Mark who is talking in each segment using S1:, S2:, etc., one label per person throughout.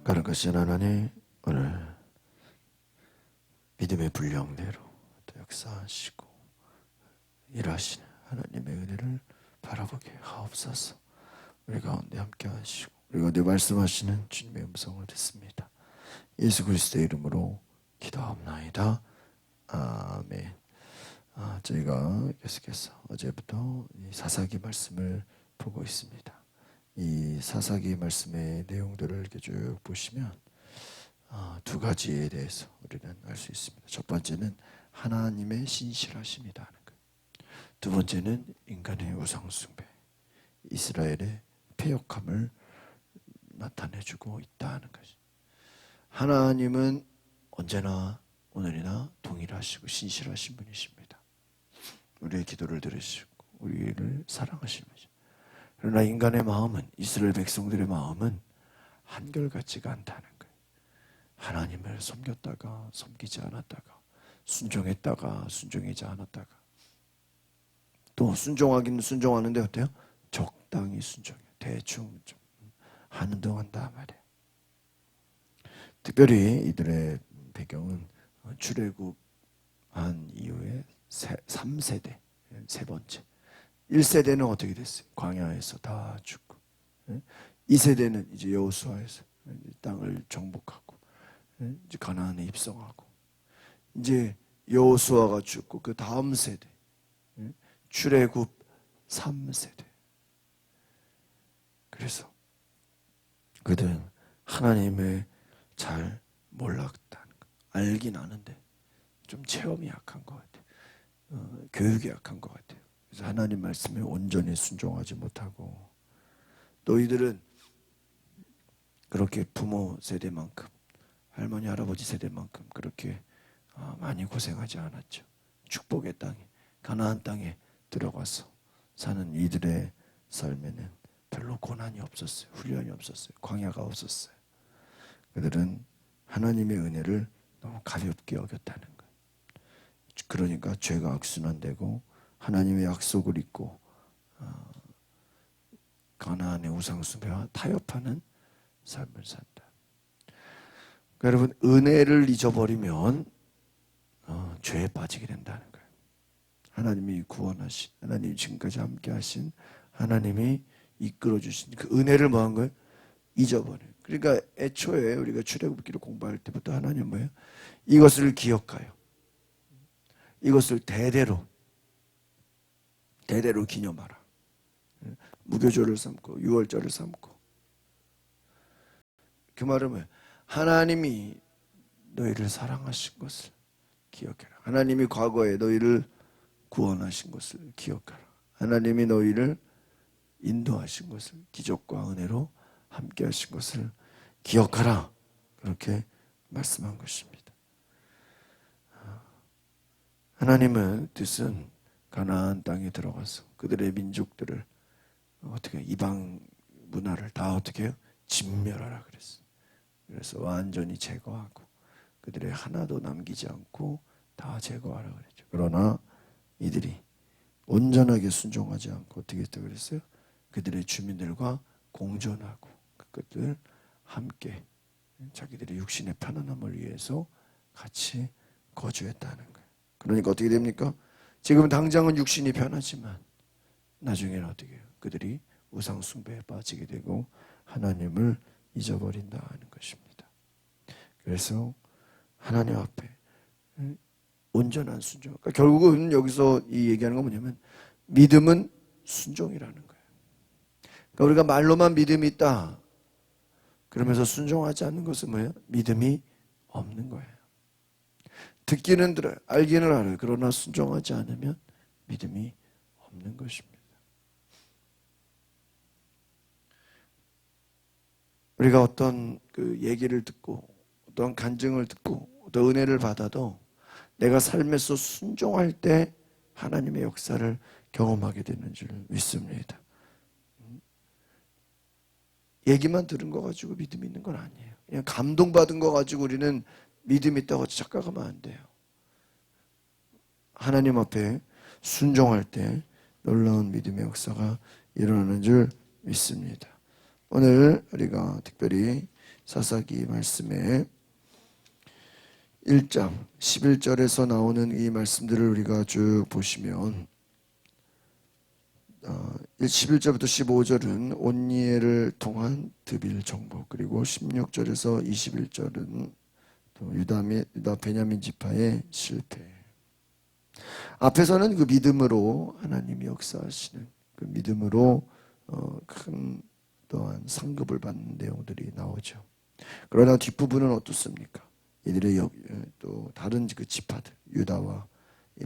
S1: 거룩하신 하나님, 오늘 믿음의 분량대로 또 역사하시고 일하시는 하나님의 은혜를 바라보게 하옵소서. 우리 가운데 함께 하시고 우리 가운데 말씀하시는 주님의 음성을 듣습니다. 예수 그리스도의 이름으로 기도하옵나이다. 아멘. 저희가 계속해서 어제부터 이 사사기 말씀을 보고 있습니다. 이 사사기 말씀의 내용들을 이렇게 쭉 보시면 두 가지에 대해서 우리는 알 수 있습니다. 첫 번째는 하나님의 신실하심이라는 것. 두 번째는 인간의 우상숭배, 이스라엘의 패역함을 나타내주고 있다는 것이. 하나님은 언제나 오늘이나 동일하시고 신실하신 분이십니다. 우리의 기도를 들으시고 우리를 사랑하십니다. 그러나 인간의 마음은, 이스라엘 백성들의 마음은 한결같지가 않다는 거예요. 하나님을 섬겼다가 섬기지 않았다가, 순종했다가 순종하지 않았다가, 또 순종하기는 순종하는데 어때요? 적당히 순종해요. 대충 좀 하는 동안다 말이에요. 특별히 이들의 배경은 출애굽한 이후에 3세대, 세 번째. 1세대는 어떻게 됐어요? 광야에서 다 죽고, 2세대는 이제 여호수아에서 땅을 정복하고 이제 가나안에 입성하고, 이제 여호수아가 죽고 그 다음 세대 출애굽 3세대. 그래서 그들은 하나님을 잘 몰랐다는 거. 알긴 아는데 좀 체험이 약한 것 같아요. 교육이 약한 것 같아요. 그래서 하나님 말씀에 온전히 순종하지 못하고, 또 이들은 그렇게 부모 세대만큼, 할머니 할아버지 세대만큼 그렇게 많이 고생하지 않았죠. 축복의 땅에, 가나안 땅에 들어가서 사는 이들의 삶에는 별로 고난이 없었어요. 훈련이 없었어요. 광야가 없었어요. 그들은 하나님의 은혜를 너무 가볍게 여겼다는 거예요. 그러니까 죄가 악순환되고 하나님의 약속을 잊고 가나안의 우상숭배와 타협하는 삶을 산다. 그러니까 여러분, 은혜를 잊어버리면 죄에 빠지게 된다는 거예요. 하나님이 구원하신, 하나님이 지금까지 함께 하신, 하나님이 이끌어주신 그 은혜를 뭐한 거예요? 잊어버려요. 그러니까 애초에 우리가 출애굽기를 공부할 때부터 하나님 뭐예요? 이것을 기억하여, 이것을 대대로 기념하라. 무교절을 삼고 유월절을 삼고. 그 말은 뭐예요? 하나님이 너희를 사랑하신 것을 기억해라. 하나님이 과거에 너희를 구원하신 것을 기억하라. 하나님이 너희를 인도하신 것을, 기적과 은혜로 함께 하신 것을 기억하라. 그렇게 말씀한 것입니다. 하나님의 뜻은 가나안 땅에 들어가서 그들의 민족들을 어떻게, 이방 문화를 다 어떻게 해요? 진멸하라 그랬어요. 그래서 완전히 제거하고 그들의 하나도 남기지 않고 다 제거하라 그랬죠. 그러나 이들이 온전하게 순종하지 않고 어떻게 했다고 그랬어요? 그들의 주민들과 공존하고 그것들 함께 자기들의 육신의 편안함을 위해서 같이 거주했다는 거예요. 그러니까 어떻게 됩니까? 지금 당장은 육신이 편하지만 나중에는 어떻게 해요? 그들이 우상 숭배에 빠지게 되고 하나님을 잊어버린다는 것입니다. 그래서 하나님 앞에 온전한 순종. 그러니까 결국은 여기서 이 얘기하는 건 뭐냐면 믿음은 순종이라는 거예요. 그러니까 우리가 말로만 믿음이 있다 그러면서 순종하지 않는 것은 뭐예요? 믿음이 없는 거예요. 듣기는 들어요. 알기는 알아요. 그러나 순종하지 않으면 믿음이 없는 것입니다. 우리가 어떤 그 얘기를 듣고 어떤 간증을 듣고 어떤 은혜를 받아도 내가 삶에서 순종할 때 하나님의 역사를 경험하게 되는 줄 믿습니다. 얘기만 들은 거 가지고 믿음이 있는 건 아니에요. 그냥 감동받은 거 가지고 우리는 믿음이 있다고 착각하면 안 돼요. 하나님 앞에 순종할 때 놀라운 믿음의 역사가 일어나는 줄 믿습니다. 오늘 우리가 특별히 사사기 말씀에 1장 11절에서 나오는 이 말씀들을 우리가 쭉 보시면 11절부터 15절은 온니엘을 통한 드빌 정복, 그리고 16절에서 21절은 또 유다 베냐민 지파의 실패. 앞에서는 그 믿음으로 하나님이 역사하시는 그 믿음으로 큰 또한 상급을 받는 내용들이 나오죠. 그러나 뒷부분은 어떻습니까? 이들의 또 다른 그 지파들, 유다와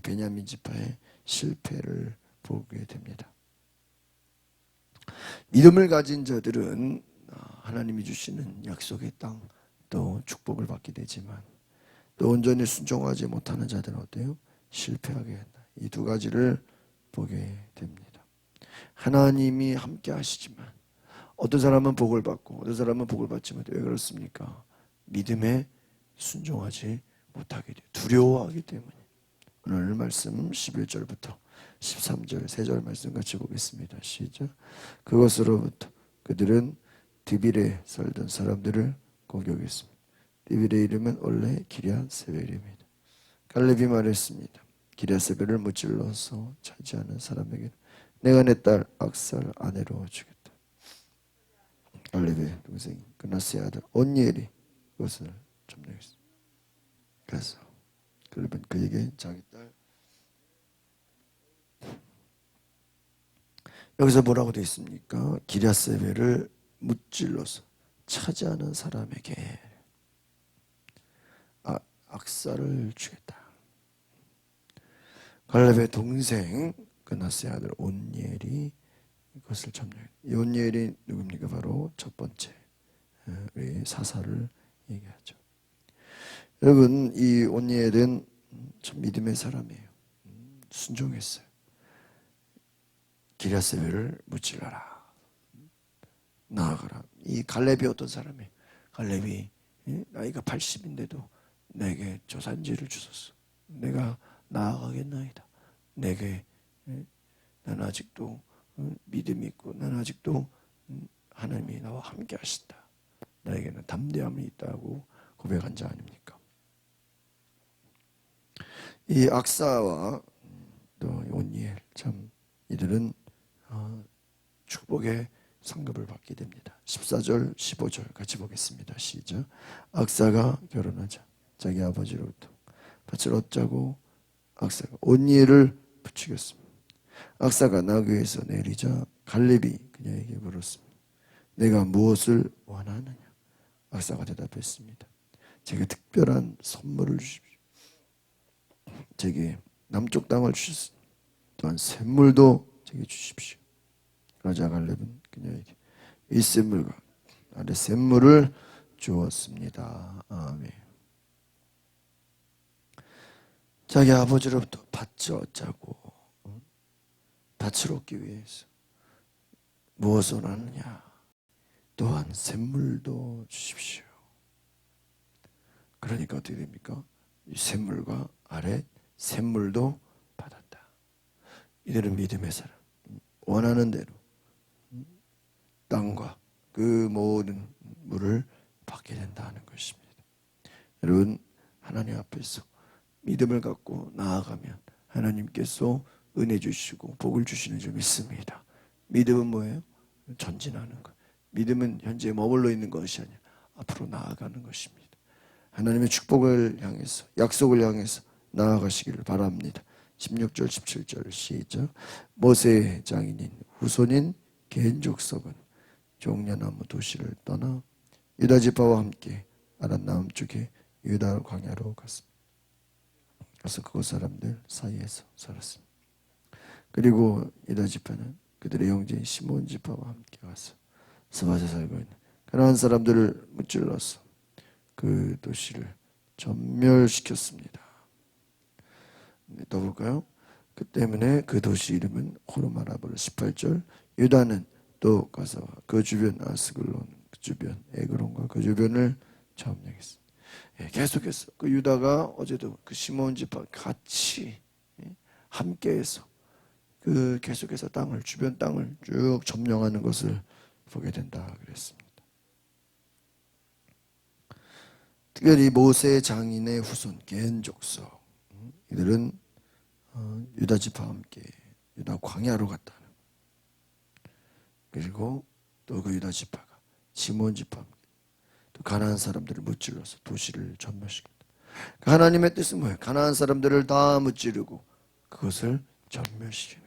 S1: 베냐민 지파의 실패를 보게 됩니다. 믿음을 가진 자들은 하나님이 주시는 약속의 땅, 또 축복을 받게 되지만, 또 온전히 순종하지 못하는 자들은 어때요? 실패하게 한다. 이 두 가지를 보게 됩니다. 하나님이 함께 하시지만 어떤 사람은 복을 받고 어떤 사람은 복을 받지 못해요. 왜 그렇습니까? 믿음에 순종하지 못하게 돼요. 두려워하기 때문에. 오늘 말씀 11절부터 13절 3절 말씀 같이 보겠습니다. 시작. 그것으로부터 그들은 드빌에 살던 사람들을 공격했습니다. 드빌의 이름은 원래 기랴세벨입니다. 갈렙이 말했습니다. 기랴세벨을 무찔러서 차지하는 사람에게는 내가 내 딸 악사를 아내로 주겠다. 갈렙의 동생 그나스의 아들 온니엘이 그것을 점령했습니다. 그래서 갈렙은 그에게 자기 딸, 여기서 뭐라고 되어 있습니까? 기랴세벨을 무찔러서 차지하는 사람에게 악사를 주겠다. 갈렙의 동생 그나스의 아들 온니엘이 이것을 점령했다. 이 온니엘이 누굽니까? 바로 첫 번째 우리 사사를 얘기하죠. 여러분, 이 온니엘은 참 믿음의 사람이에요. 순종했어요. 기랴세벨을 무찔러라. 나아가라. 이 갈렙이 어떤 사람이에요? 갈렙이 나이가 80인데도 내게 조산지를 주소서. 내가 나아가겠나이다. 내게 나는 아직도 믿음이 있고 나는 아직도 하나님이 나와 함께 하신다. 나에게는 담대함이 있다고 고백한 자 아닙니까? 이 악사와 또 온니엘, 참 이들은 축복의 상급을 받게 됩니다. 14절 15절 같이 보겠습니다. 시작. 악사가 결혼하자 자기 아버지로부터 밭을 얻자고 악사가 온니엘을 부추겼습니다. 악사가 나귀에서 내리자 갈렙이 그녀에게 물었습니다. 내가 무엇을 원하느냐? 악사가 대답했습니다. 제게 특별한 선물을 주십시오. 제게 남쪽 땅을 주십시오. 또한 샘물도 제게 주십시오. 그러자 갈렙은 그녀에게 윗샘물과 아랫샘물을 주었습니다. 아멘. 자기 아버지로부터 밭을 얻자고, 밭을 얻기 위해서 무엇을 하느냐? 또한 샘물도 주십시오. 그러니까 어떻게 됩니까? 이 샘물과 아래 샘물도 받았다. 이들은 믿음의 사람, 원하는 대로 땅과 그 모든 물을 받게 된다는 것입니다. 여러분, 하나님 앞에서 믿음을 갖고 나아가면 하나님께서 은혜 주시고 복을 주시는 줄 믿습니다. 믿음은 뭐예요? 전진하는 것. 믿음은 현재 머물러 있는 것이 아니라 앞으로 나아가는 것입니다. 하나님의 축복을 향해서, 약속을 향해서 나아가시기를 바랍니다. 16절 17절 시작. 모세의 장인인 후손인 겐 족속은 종려나무 도시를 떠나 유다 지파와 함께 아란 남쪽에 유다 광야로 갔습니다. 그래서 그곳 사람들 사이에서 살았습니다. 그리고 유다 지파는 그들의 형제인 시몬 지파와 함께 가서 스바에 살고 있는 가나안 사람들을 무찔러서 그 도시를 전멸시켰습니다. 또 볼까요? 그 때문에 그 도시 이름은 호르마라브를 18절. 유다는 또 가서 그 주변 아스글론, 그 주변 에그론과 그 주변을 점령했습니다. 계속해서 그 유다가 어제도 그 시몬 지파 같이 함께해서 그 계속해서 땅을, 주변 땅을 쭉 점령하는 것을 보게 된다 그랬습니다. 특별히 모세 장인의 후손 겐 족속, 이들은 유다 지파와 함께 유다 광야로 갔다. 그리고 또 그 유다 지파가 시몬 지파와 함께 또 가나안 사람들을 무찔러서 도시를 전멸시켰다. 하나님의 뜻은 뭐예요? 가나안 사람들을 다 무찌르고 그것을 전멸시키는.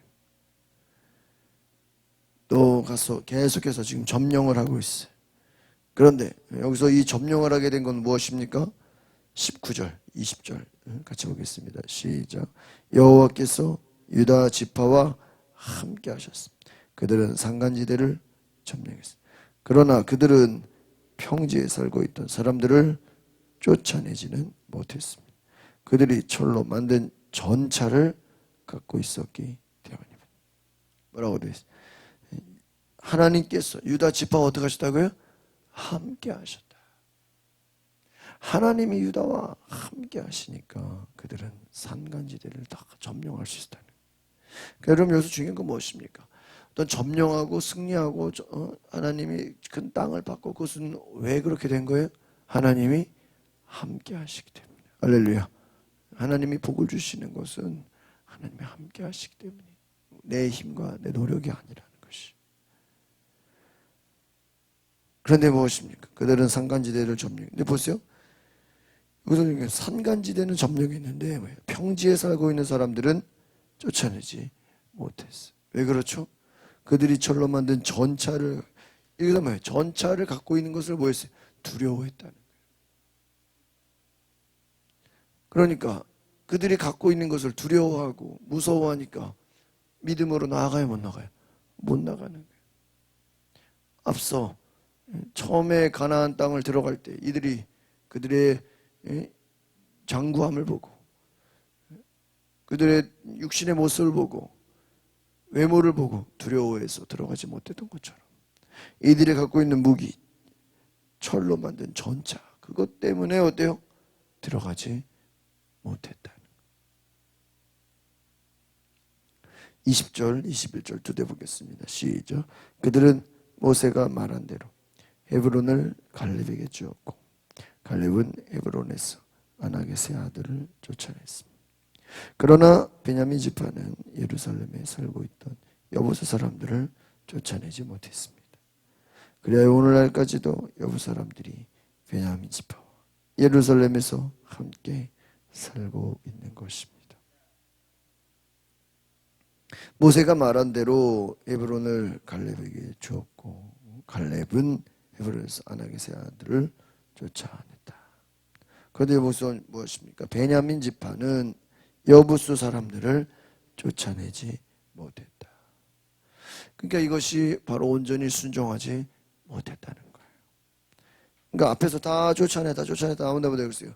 S1: 또 가서 계속해서 지금 점령을 하고 있어요. 그런데 여기서 이 점령을 하게 된 건 무엇입니까? 19절, 20절 같이 보겠습니다. 시작. 여호와께서 유다 지파와 함께 하셨습니다. 그들은 산간지대를 점령했습니다. 그러나 그들은 평지에 살고 있던 사람들을 쫓아내지는 못했습니다. 그들이 철로 만든 전차를 갖고 있었기 때문입니다. 뭐라고 되어 있어요? 하나님께서 유다 지파와 어떻게 하셨다고요? 함께 하셨다. 하나님이 유다와 함께 하시니까 그들은 산간지대를 다 점령할 수 있다는 거예요. 여러분 여기서 중요한 건 무엇입니까? 어떤 점령하고 승리하고 하나님이 큰 땅을 받고 그것은 왜 그렇게 된 거예요? 하나님이 함께 하시기 때문에. 할렐루야. 하나님이 복을 주시는 것은 하나님이 함께 하시기 때문에 내 힘과 내 노력이 아니라는 것이. 그런데 무엇입니까? 그들은 산간지대를 점령. 근데 보세요. 여기서 산간지대는 점령했는데 평지에 살고 있는 사람들은 쫓아내지 못했어요. 왜 그렇죠? 그들이 철로 만든 전차를, 이거 뭐예요? 전차를 갖고 있는 것을 뭐했어요? 두려워했다는 거예요. 그러니까 그들이 갖고 있는 것을 두려워하고 무서워하니까 믿음으로 나아가요, 못 나가요? 못 나가는 거예요. 앞서 처음에 가나안 땅을 들어갈 때 이들이 그들의 장구함을 보고 그들의 육신의 모습을 보고 외모를 보고 두려워해서 들어가지 못했던 것처럼 이들이 갖고 있는 무기, 철로 만든 전차, 그것 때문에 어때요? 들어가지 못했다는. 20절, 21절 두 대 보겠습니다. 시작. 그들은 모세가 말한 대로 헤브론을 갈렙에게 주었고 갈렙은 헤브론에서 아낙의 아들을 쫓아냈습니다. 그러나 베냐민 지파는 예루살렘에 살고 있던 여부수 사람들을 쫓아내지 못했습니다. 그래야 오늘날까지도 여부 사람들이 베냐민 지파와 예루살렘에서 함께 살고 있는 것입니다. 모세가 말한 대로 헤브론을 갈렙에게 주었고 갈렙은 헤브론에서 아낙의 아들을 쫓아냈다. 그런데 무엇입니까? 베냐민 지파는 여부수 사람들을 쫓아내지 못했다. 그러니까 이것이 바로 온전히 순종하지 못했다는 거예요. 그러니까 앞에서 다 쫓아내다 아무나 보다 그랬어요.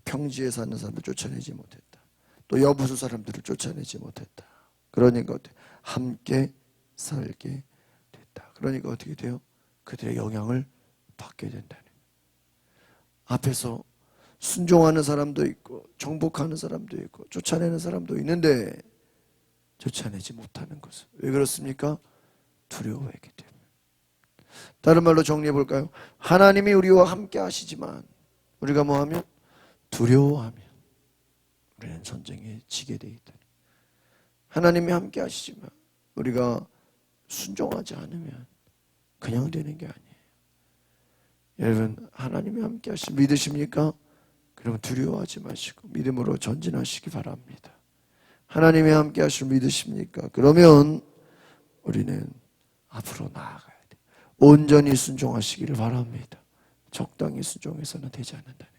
S1: 평지에 사는 사람들 쫓아내지 못했다. 또 여부수 사람들을 쫓아내지 못했다. 그러니까 함께 살게 됐다. 그러니까 어떻게 돼요? 그들의 영향을 받게 된다는 거예요. 앞에서 순종하는 사람도 있고 정복하는 사람도 있고 쫓아내는 사람도 있는데 쫓아내지 못하는 것은 왜 그렇습니까? 두려워했기 때문에. 다른 말로 정리해 볼까요? 하나님이 우리와 함께 하시지만 우리가 뭐하면? 두려워하면 우리는 전쟁에 지게 돼 있다. 하나님이 함께 하시지만 우리가 순종하지 않으면 그냥 되는 게 아니에요. 여러분 하나님이 함께 하시 믿으십니까? 그러면 두려워하지 마시고 믿음으로 전진하시기 바랍니다. 하나님이 함께 하시면 믿으십니까? 그러면 우리는 앞으로 나아가야 돼요. 온전히 순종하시기를 바랍니다. 적당히 순종해서는 되지 않는다는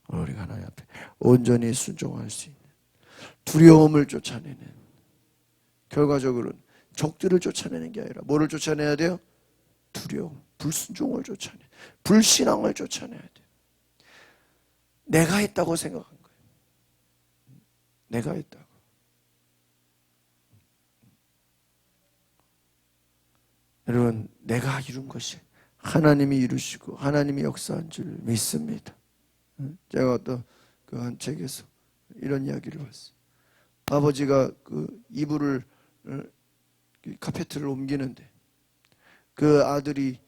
S1: 거예요. 우리가 하나님 앞에 온전히 순종할 수 있는 두려움을 쫓아내는, 결과적으로는 적들을 쫓아내는 게 아니라 뭐를 쫓아내야 돼요? 두려움, 불순종을 쫓아내, 불신앙을 쫓아내야 돼요. 내가 했다고 생각한 거예요. 내가 했다고. 여러분, 내가 이룬 것이 하나님이 이루시고 하나님이 역사한 줄 믿습니다. 제가 어떤 그 한 책에서 이런 이야기를 봤어요. 아버지가 그 이불을 카페트를 옮기는데 그 아들이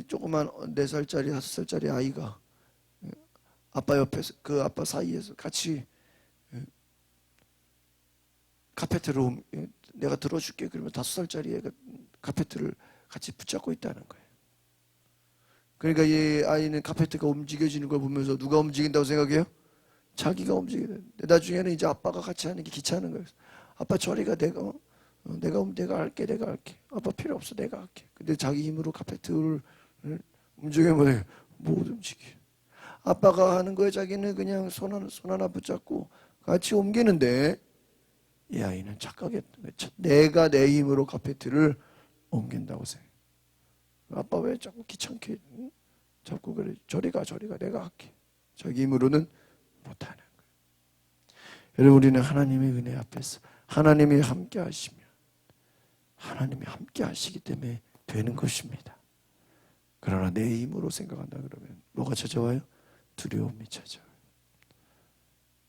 S1: 조그만 4살짜리 5살짜리 아이가 아빠 옆에서 그 아빠 사이에서 같이 카페트를 내가 들어줄게 그러면 5살짜리 애가 카페트를 같이 붙잡고 있다는 거예요. 그러니까 이 아이는 카페트가 움직여지는 걸 보면서 누가 움직인다고 생각해요? 자기가 움직여야 되는데 나중에는 이제 아빠가 같이 하는 게 귀찮은 거예요. 아빠 저리가 내가 할게. 아빠 필요 없어 내가 할게. 근데 자기 힘으로 카페트를 움직이면 못 움직여. 아빠가 하는 거에 자기는 그냥 손 하나 붙잡고 같이 옮기는데 이 아이는 착각했던 거예요. 내가 내 힘으로 카페트를 옮긴다고 생각해. 아빠 왜 자꾸 귀찮게 자꾸 그래. 저리가 내가 할게. 자기 힘으로는 못하는 거예요. 여러분 우리는 하나님의 은혜 앞에서 하나님이 함께 하시면 하나님이 함께 하시기 때문에 되는 것입니다. 그러나 내 힘으로 생각한다 그러면 뭐가 찾아와요? 두려움이 찾아와요.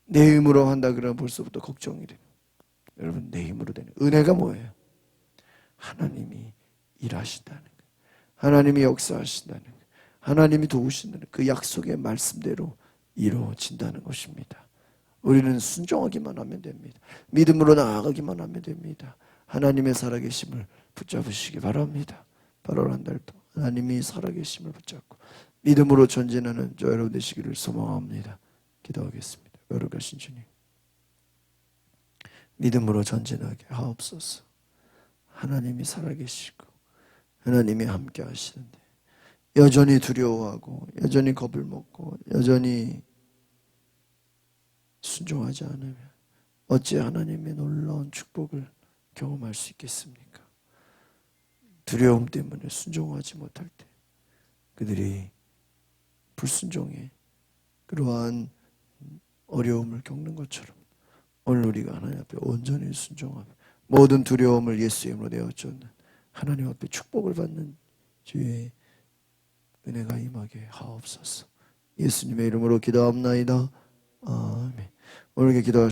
S1: 내 힘으로 한다 그러면 벌써부터 걱정이 돼요. 여러분 내 힘으로 되는 은혜가 뭐예요? 하나님이 일하신다는 거예요. 하나님이 역사하신다는 거예요. 하나님이 도우신다는 그 약속의 말씀대로 이루어진다는 것입니다. 우리는 순종하기만 하면 됩니다. 믿음으로 나아가기만 하면 됩니다. 하나님의 살아계심을 붙잡으시기 바랍니다. 8월 한 달도 하나님이 살아계심을 붙잡고 믿음으로 전진하는 저 여러분 되시기를 소망합니다. 기도하겠습니다. 거룩하신 주님, 믿음으로 전진하게 하옵소서. 하나님이 살아계시고 하나님이 함께 하시는데 여전히 두려워하고 여전히 겁을 먹고 여전히 순종하지 않으면 어찌 하나님의 놀라운 축복을 경험할 수 있겠습니까? 두려움 때문에 순종하지 못할 때 그들이 불순종해 그러한 어려움을 겪는 것처럼 오늘 우리가 하나님 앞에 온전히 순종하며 모든 두려움을 예수의 이름으로 내어쫓는 하나님 앞에 축복을 받는 주의 은혜가 임하게 하옵소서. 예수님의 이름으로 기도합나이다. 아멘. 오늘 이렇게 기도할